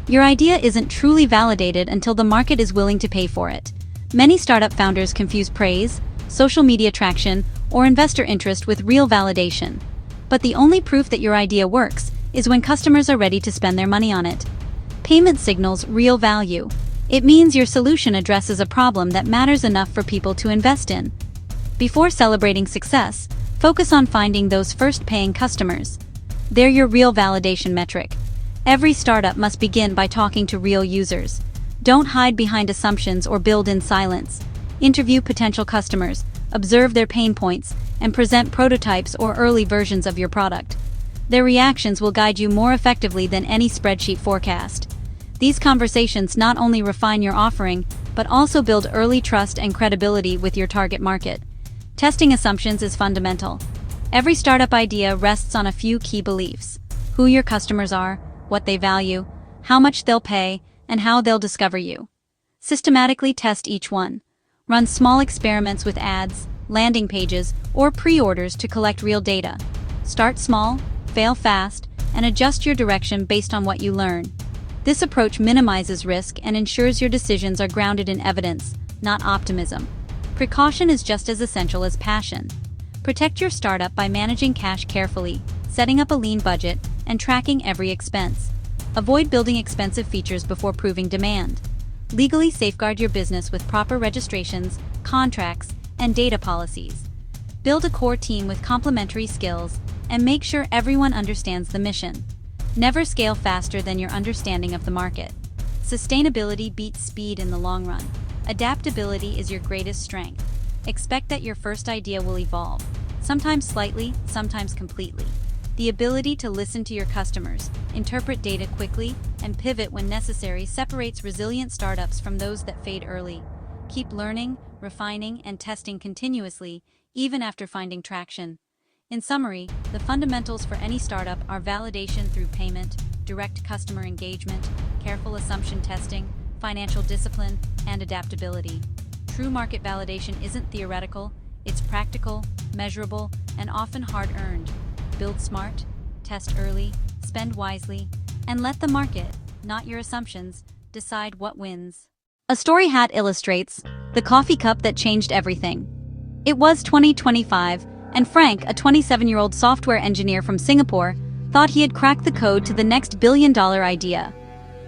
Your idea isn't truly validated until the market is willing to pay for it. Many startup founders confuse praise, social media traction, or investor interest with real validation. But the only proof that your idea works is when customers are ready to spend their money on it. Payment signals real value. It means your solution addresses a problem that matters enough for people to invest in. Before celebrating success, focus on finding those first paying customers. They're your real validation metric. Every startup must begin by talking to real users. Don't hide behind assumptions or build in silence. Interview potential customers, observe their pain points, and present prototypes or early versions of your product. Their reactions will guide you more effectively than any spreadsheet forecast. These conversations not only refine your offering, but also build early trust and credibility with your target market. Testing assumptions is fundamental. Every startup idea rests on a few key beliefs: who your customers are, what they value, how much they'll pay, and how they'll discover you. Systematically test each one. Run small experiments with ads, landing pages, or pre-orders to collect real data. Start small, fail fast, and adjust your direction based on what you learn. This approach minimizes risk and ensures your decisions are grounded in evidence, not optimism. Precaution is just as essential as passion. Protect your startup by managing cash carefully, setting up a lean budget, and tracking every expense. Avoid building expensive features before proving demand. Legally safeguard your business with proper registrations, contracts, and data policies. Build a core team with complementary skills, and make sure everyone understands the mission. Never scale faster than your understanding of the market. Sustainability beats speed in the long run. Adaptability is your greatest strength. Expect that your first idea will evolve, sometimes slightly, sometimes completely. The ability to listen to your customers, interpret data quickly, and pivot when necessary separates resilient startups from those that fade early. Keep learning, refining, and testing continuously, even after finding traction. In summary, the fundamentals for any startup are validation through payment, direct customer engagement, careful assumption testing, financial discipline, and adaptability. True market validation isn't theoretical, it's practical, measurable, and often hard-earned. Build smart, test early, spend wisely, and let the market, not your assumptions, decide what wins. A story hat illustrates the coffee cup that changed everything. It was 2025, and Frank, a 27-year-old software engineer from Singapore, thought he had cracked the code to the next billion-dollar idea.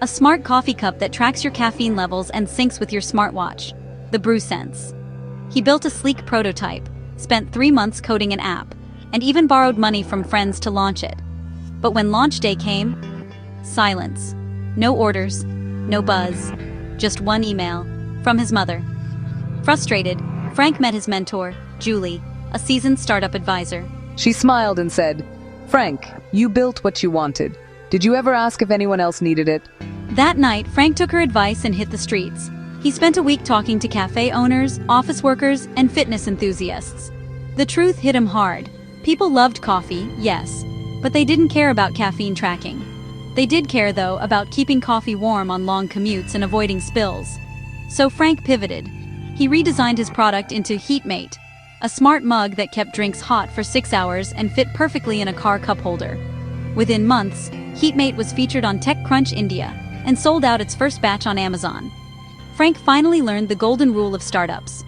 A smart coffee cup that tracks your caffeine levels and syncs with your smartwatch, the BrewSense. He built a sleek prototype, spent 3 months coding an app, and even borrowed money from friends to launch it. But when launch day came, silence. No orders, no buzz, just one email from his mother. Frustrated, Frank met his mentor, Julie, a seasoned startup advisor. She smiled and said, "Frank, you built what you wanted. Did you ever ask if anyone else needed it?" That night, Frank took her advice and hit the streets. He spent a week talking to cafe owners, office workers, and fitness enthusiasts. The truth hit him hard. People loved coffee, yes, but they didn't care about caffeine tracking. They did care, though, about keeping coffee warm on long commutes and avoiding spills. So Frank pivoted. He redesigned his product into HeatMate, a smart mug that kept drinks hot for 6 hours and fit perfectly in a car cup holder. Within months, HeatMate was featured on TechCrunch India and sold out its first batch on Amazon. Frank finally learned the golden rule of startups.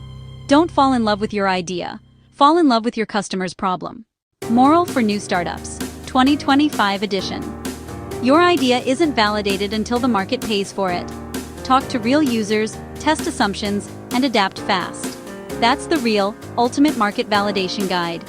Don't fall in love with your idea. Fall in love with your customer's problem. Moral for new startups, 2025 edition. Your idea isn't validated until the market pays for it. Talk to real users, test assumptions, and adapt fast. That's the real, ultimate market validation guide.